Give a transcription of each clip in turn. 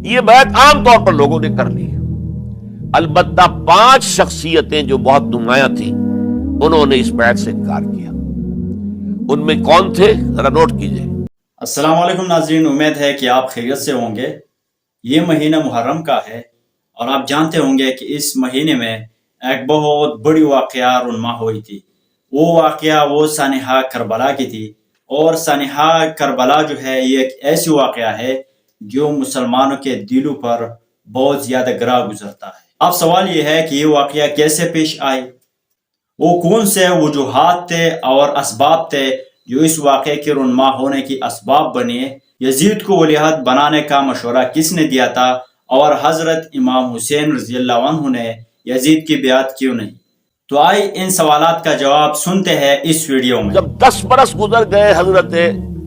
یہ بیعت عام طور پر لوگوں نے کر لی، البتہ 5 شخصیتیں جو بہت نمایاں تھیں انہوں نے اس بیعت سے انکار کیا۔ ان میں کون تھے؟ ذرا نوٹ کیجئے۔ السلام علیکم ناظرین، امید ہے کہ آپ خیریت سے ہوں گے۔ یہ مہینہ محرم کا ہے اور آپ جانتے ہوں گے کہ اس مہینے میں ایک بہت بڑی واقعہ رونما ہوئی تھی۔ وہ واقعہ وہ سانحہ کربلا کی تھی، اور سانحہ کربلا جو ہے یہ ایک ایسی واقعہ ہے جو مسلمانوں کے دلوں پر بہت زیادہ گراں گزرتا ہے۔ اب سوال یہ ہے کہ یہ واقعہ کیسے پیش آئی، وہ کون سے وجوہات تھے اور اسباب تھے جو اس واقعے کے رونما ہونے کی اسباب بنے، یزید کو ولیعہد بنانے کا مشورہ کس نے دیا تھا، اور حضرت امام حسین رضی اللہ عنہ نے یزید کی بیعت کیوں نہیں۔ تو آئیے ان سوالات کا جواب سنتے ہیں اس ویڈیو میں۔ جب 10 برس گزر گئے حضرت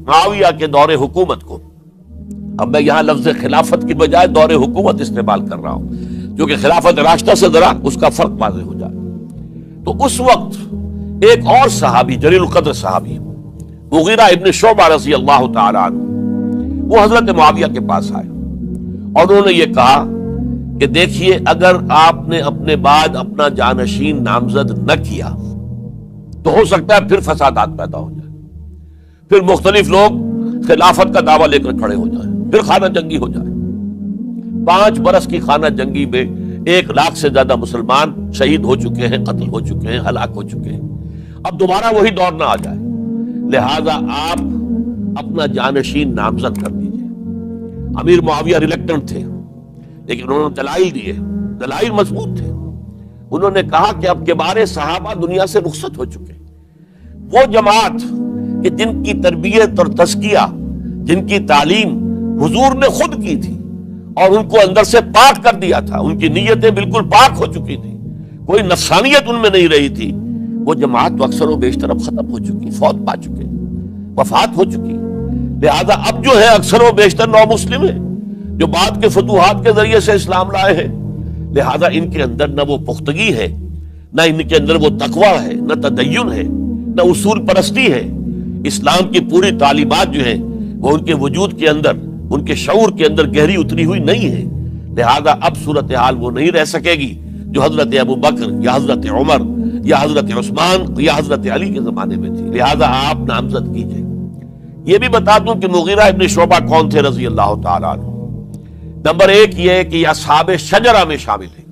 معاویہ کے دور حکومت کو، اب میں یہاں لفظ خلافت کی بجائے دور حکومت استعمال کر رہا ہوں، جو کہ خلافت راشدہ سے ذرا اس کا فرق واضح ہو جائے، تو اس وقت ایک اور صحابی، جلیل القدر صحابی مغیرہ ابن شعبہ رضی اللہ تعالی عنہ، وہ حضرت معاویہ کے پاس آئے اور انہوں نے یہ کہا کہ دیکھیے، اگر آپ نے اپنے بعد اپنا جانشین نامزد نہ کیا تو ہو سکتا ہے پھر فسادات پیدا ہو جائے، پھر مختلف لوگ خلافت کا دعویٰ لے کر کھڑے ہو جائیں، پھر خانہ جنگی ہو جائے۔ 5 برس کی خانہ جنگی میں 1 لاکھ سے زیادہ مسلمان شہید ہو چکے ہیں، قتل ہو چکے ہیں، ہلاک ہو چکے ہیں۔ اب دوبارہ وہی دور نہ آ جائے، لہذا آپ اپنا جانشین نامزد کر دیجئے۔ امیر معاویہ ریلیکٹنٹ تھے، لیکن انہوں نے دلائل دیے، دلائل مضبوط تھے۔ انہوں نے کہا کہ اب کبار صحابہ دنیا سے رخصت ہو چکے، وہ جماعت کہ جن کی تربیت اور تزکیہ، جن کی تعلیم حضور نے خود کی تھی اور ان کو اندر سے پاک کر دیا تھا، ان کی نیتیں بالکل پاک ہو چکی تھی، کوئی نفسانیت ان میں نہیں رہی تھی، وہ جماعت تو اکثر و بیشتر اب ختم ہو چکی، فوت پا چکے، وفات ہو چکی۔ لہذا اب جو ہے اکثر و بیشتر نو مسلم ہیں جو بعد کے فتوحات کے ذریعے سے اسلام لائے ہیں، لہذا ان کے اندر نہ وہ پختگی ہے، نہ ان کے اندر وہ تقویٰ ہے، نہ تدین ہے، نہ اصول پرستی ہے۔ اسلام کی پوری تعلیمات جو ہیں وہ ان کے وجود کے اندر، ان کے شعور کے اندر گہری اتری ہوئی نہیں ہے۔ لہذا اب صورتحال وہ نہیں رہ سکے گی جو حضرت ابو بکر یا حضرت عمر یا حضرت عثمان یا حضرت علی کے زمانے میں تھی، لہذا آپ نامزد کیجئے۔ یہ بھی بتا دوں کہ مغیرہ ابن شعبہ کون تھے رضی اللہ تعالیٰ عنہ۔ نمبر 1 یہ کہ یہ اصحاب شجرہ میں شامل ہیں،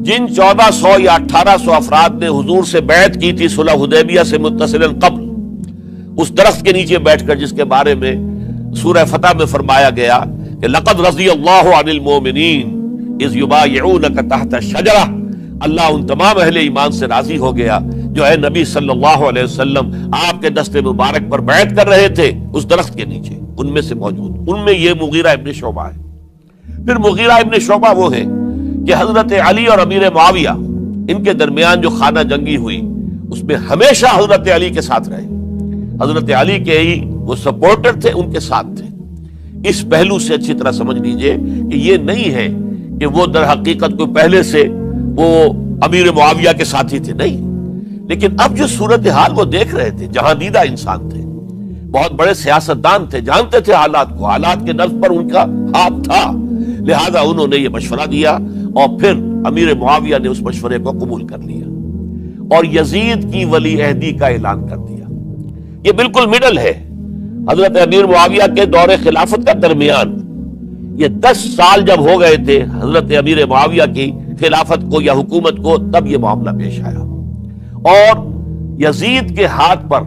جن 1400 یا 1800 افراد نے حضور سے بیعت کی تھی صلح حدیبیہ سے متصلاً قبل، اس درخت کے نیچے بیٹھ کر جس کے بارے میں سورہ فتح میں فرمایا گیا کہ لقد رضی اللہ عن المؤمنین اذ یبایعونک تحت الشجرہ، اللہ ان تمام اہل ایمان سے راضی ہو گیا جو ہے نبی صلی اللہ علیہ وسلم آپ کے دست مبارک پر بیعت کر رہے تھے اس درخت کے نیچے، ان میں سے موجود، ان میں یہ مغیرہ ابن شعبہ ہے۔ پھر مغیرہ ابن شعبہ وہ ہے کہ حضرت علی اور امیر معاویہ ان کے درمیان جو خانہ جنگی ہوئی اس میں ہمیشہ حضرت علی کے ساتھ رہے، حضرت علی کے ہی وہ سپورٹر تھے، ان کے ساتھ تھے۔ اس پہلو سے اچھی طرح سمجھ لیجئے کہ یہ نہیں ہے کہ وہ در حقیقت کو پہلے سے وہ امیر معاویہ کے ساتھی تھے، نہیں، لیکن اب جو صورتحال وہ دیکھ رہے تھے، جہاں دیدہ انسان تھے، بہت بڑے سیاستدان تھے، جانتے تھے حالات کو، حالات کے نبض پر ان کا ہاتھ تھا، لہذا انہوں نے یہ مشورہ دیا اور پھر امیر معاویہ نے اس مشورے کو قبول کر لیا اور یزید کی ولی عہدی کا اعلان کر دیا۔ یہ بالکل مڈل ہے حضرت امیر معاویہ کے دور خلافت کا درمیان، یہ 10 سال جب ہو گئے تھے حضرت امیر معاویہ کی خلافت کو یا حکومت کو، تب یہ معاملہ پیش آیا اور یزید کے ہاتھ پر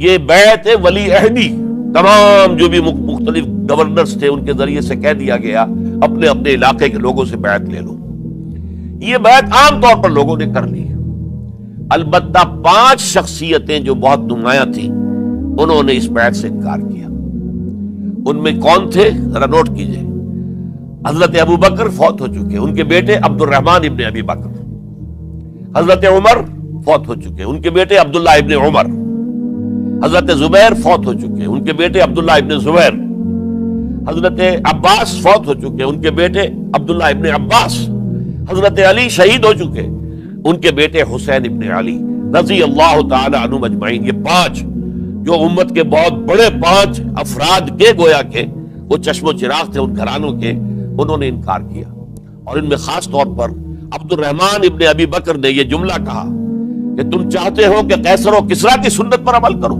یہ بیعت ولی عہدی تمام جو بھی مختلف گورنرز تھے ان کے ذریعے سے کہہ دیا گیا اپنے اپنے علاقے کے لوگوں سے بیعت لے لو۔ یہ بیعت عام طور پر لوگوں نے کر لی، البتہ 5 شخصیتیں جو بہت نمایاں تھیں انہوں نے اس بیعت سے انکار کیا۔ ان میں کون تھے؟ ذرا نوٹ کیجئے۔ حضرت ابو بکر فوت ہو چکے، ان کے بیٹے عبد الرحمن ابن ابی بکر۔ حضرت عمر فوت ہو چکے، ان کے بیٹے عبداللہ ابن عمر۔ حضرت زبیر فوت ہو چکے، ان کے بیٹے عبداللہ ابن زبیر۔ حضرت عباس فوت ہو چکے، ان کے بیٹے عبداللہ ابن عباس۔ حضرت علی شہید ہو چکے، ان کے بیٹے حسین ابن علی رضی اللہ تعالی عنہ اجمعین۔ یہ 5 جو امت کے بہت بڑے 5 افراد کے گویا کے وہ چشم و چراغ تھے ان گھرانوں کے، انہوں نے انکار کیا. اور ان میں خاص طور پر عبد الرحمن ابن ابی بکر نے یہ جملہ کہا کہ تم چاہتے ہو کہ قیصر و کسریٰ کی سنت پر عمل کرو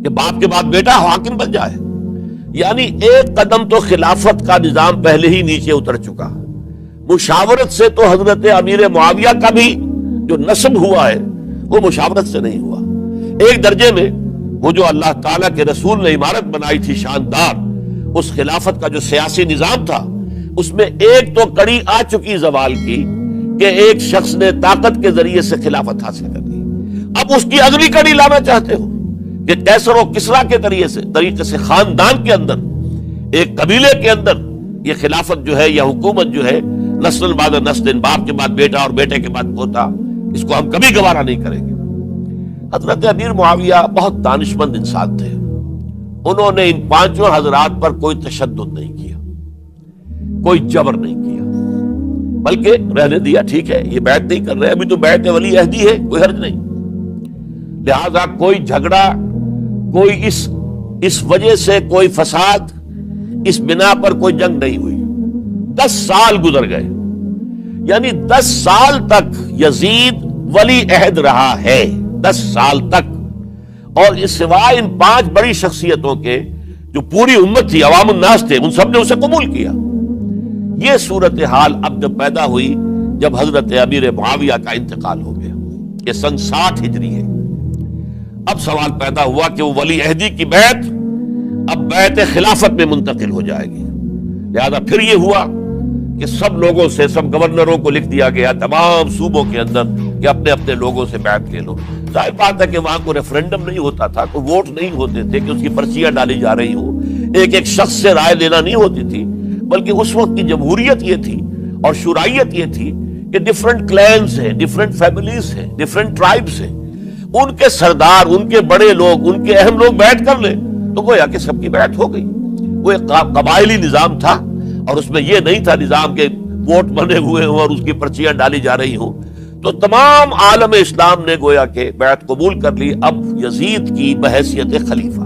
کہ باپ کے بعد بیٹا حاکم بن جائے. یعنی ایک قدم تو خلافت کا نظام پہلے ہی نیچے اتر چکا. مشاورت سے تو حضرت امیر معاویہ کا بھی جو نسب ہوا ہے وہ مشاورت سے نہیں ہوا. ایک درجے میں وہ جو اللہ تعالیٰ کے رسول نے عمارت بنائی تھی شاندار، اس خلافت کا جو سیاسی نظام تھا، اس میں ایک تو کڑی آ چکی زوال کی کہ ایک شخص نے طاقت کے ذریعے سے خلافت حاصل کر لی. اب اس کی اگلی کڑی لانا چاہتے ہو کہ قیصر و کسریٰ کے طریقے سے خاندان کے اندر، ایک قبیلے کے اندر یہ خلافت جو ہے یا حکومت جو ہے نسل بعد نسل، باپ کے بعد بیٹا اور بیٹے کے بعد پوتا، اس کو ہم کبھی گوارا نہیں کریں گے. حضرت امیر معاویہ بہت دانشمند انسان تھے. انہوں نے ان پانچوں حضرات پر کوئی تشدد نہیں کیا، کوئی جبر نہیں کیا، بلکہ رہنے دیا. ٹھیک ہے، یہ بیعت نہیں کر رہے، ابھی تو بیعت ولی عہدی ہے، کوئی حرج نہیں. لہذا کوئی جھگڑا، کوئی اس وجہ سے کوئی فساد، اس بنا پر کوئی جنگ نہیں ہوئی. 10 سال گزر گئے، یعنی 10 سال تک یزید ولی عہد رہا ہے. 10 سال تک. اور اس سوائے ان 5 بڑی شخصیتوں کے جو پوری امت تھی، عوام الناس تھے، ان سب نے اسے قبول کیا. یہ صورتحال اب جب پیدا ہوئی جب حضرت امیر معاویہ کا انتقال ہو گیا. یہ سن 60 ہجری ہے. اب سوال پیدا ہوا کہ وہ ولی عہدی کی بیعت اب بیعت خلافت میں منتقل ہو جائے گی. لہذا پھر یہ ہوا کہ سب لوگوں سے، سب گورنروں کو لکھ دیا گیا تمام صوبوں کے اندر کہ اپنے اپنے لوگوں سے بیعت لے لو. ظاہر بات ہے کہ وہاں کوئی ریفرنڈم نہیں ہوتا تھا، کوئی ووٹ نہیں ہوتے تھے کہ اس کی پرچیاں ڈالی جا رہی ہوں، ایک ایک شخص سے رائے لینا نہیں ہوتی تھی، بلکہ اس وقت کی جمہوریت یہ تھی اور شورائیت یہ تھی کہ ڈفرنٹ کلینز ہیں، ڈفرنٹ فیملیز ہیں، ڈفرنٹ ٹرائبز ہیں، ان کے سردار، ان کے بڑے لوگ، ان کے اہم لوگ بیعت کر لیں تو گویا کہ سب کی بیعت ہو گئی. وہ ایک قبائلی نظام تھا اور اس میں یہ نہیں تھا نظام کے ووٹ بنے ہوئے ہوں اور اس کی پرچیاں ڈالی جا رہی ہوں. تو تمام عالم اسلام نے گویا کہ بیعت قبول کر لی اب یزید کی بحیثیت خلیفہ.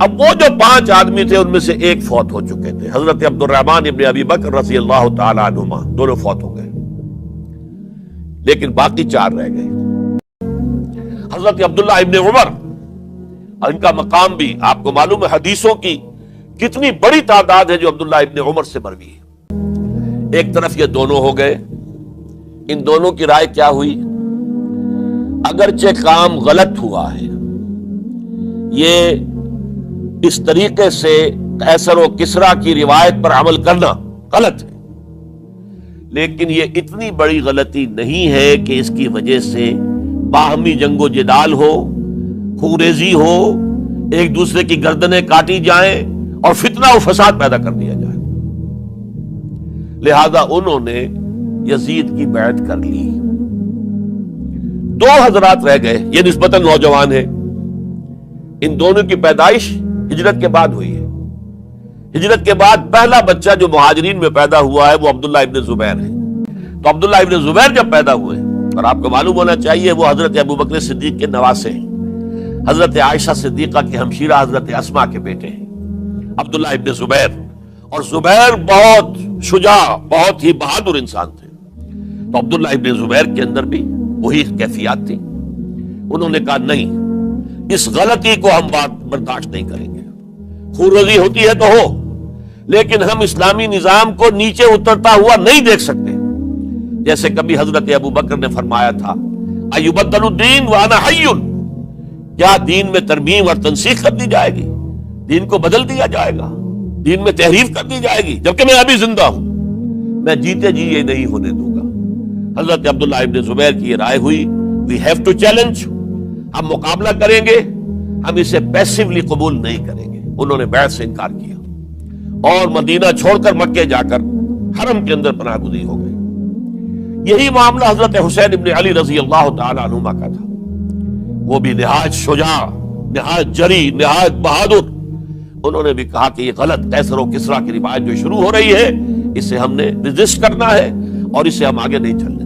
اب وہ جو 5 آدمی تھے ان میں سے ایک فوت ہو چکے تھے، حضرت عبد الرحمن ابن ابی بکر رضی اللہ تعالی عنہما، دونوں فوت ہو گئے، لیکن باقی 4 رہ گئے. حضرت عبداللہ ابن عمر، ان کا مقام بھی آپ کو معلوم ہے، حدیثوں کی کتنی بڑی تعداد ہے جو عبداللہ ابن عمر سے مروی ہے. ایک طرف یہ دونوں ہو گئے، ان دونوں کی رائے کیا ہوئی؟ اگرچہ کام غلط ہوا ہے، یہ اس طریقے سے قیصر و کسریٰ کی روایت پر عمل کرنا غلط ہے، لیکن یہ اتنی بڑی غلطی نہیں ہے کہ اس کی وجہ سے باہمی جنگ و جدال ہو، خوریزی ہو، ایک دوسرے کی گردنیں کاٹی جائیں اور فتنہ و فساد پیدا کر دیا جائے. لہذا انہوں نے یزید کی بیعت کر لی. 2 حضرات رہ گئے، یہ نسبتاً نوجوان ہیں. ان دونوں کی پیدائش ہجرت کے بعد ہوئی ہے. ہجرت کے بعد پہلا بچہ جو مہاجرین میں پیدا ہوا ہے وہ عبداللہ ابن زبیر ہے. تو عبداللہ ابن زبیر جب پیدا ہوئے، اور آپ کو معلوم ہونا چاہیے وہ حضرت ابوبکر صدیق کے نواسے ہیں، حضرت عائشہ صدیقہ کی ہمشیرہ حضرت اسماء کے بیٹے ہیں عبداللہ ابن زبیر. اور زبیر بہت شجاع، بہت ہی بہادر انسان تھے. تو عبداللہ ابن زبیر کے اندر بھی وہی کیفیات تھی. انہوں نے کہا نہیں، اس غلطی کو ہم برداشت نہیں کریں گے. خوروزی ہوتی ہے تو ہو، لیکن ہم اسلامی نظام کو نیچے اترتا ہوا نہیں دیکھ سکتے. جیسے کبھی حضرت ابو بکر نے فرمایا تھا ایبدل الدین وانا حی، کیا دین میں ترمیم اور تنسیخ کر دی جائے گی؟ دین کو بدل دیا جائے گا، دین میں تحریف کر دی جائے گی جبکہ میں ابھی زندہ ہوں؟ میں جیتے جی یہ نہیں ہونے دوں گا. حضرت عبداللہ ابن زبیر کی یہ رائے ہوئی، وی ہیو ٹو چیلنج، ہم مقابلہ کریں گے، ہم اسے پیسیولی قبول نہیں کریں گے. انہوں نے بیعت سے انکار کیا اور مدینہ چھوڑ کر مکے جا کر حرم کے اندر پناہ گزین ہو گئے. یہی معاملہ حضرت حسین ابن علی رضی اللہ تعالی عنہما کا تھا. وہ بھی نہایت شجاع، نہایت جری، نہایت بہادر. انہوں نے بھی کہا کہ یہ غلط قیصر و کسریٰ کی روایت جو شروع ہو رہی ہے اسے ہم نے ریزسٹ کرنا ہے اور اسے ہم آگے نہیں چلنے.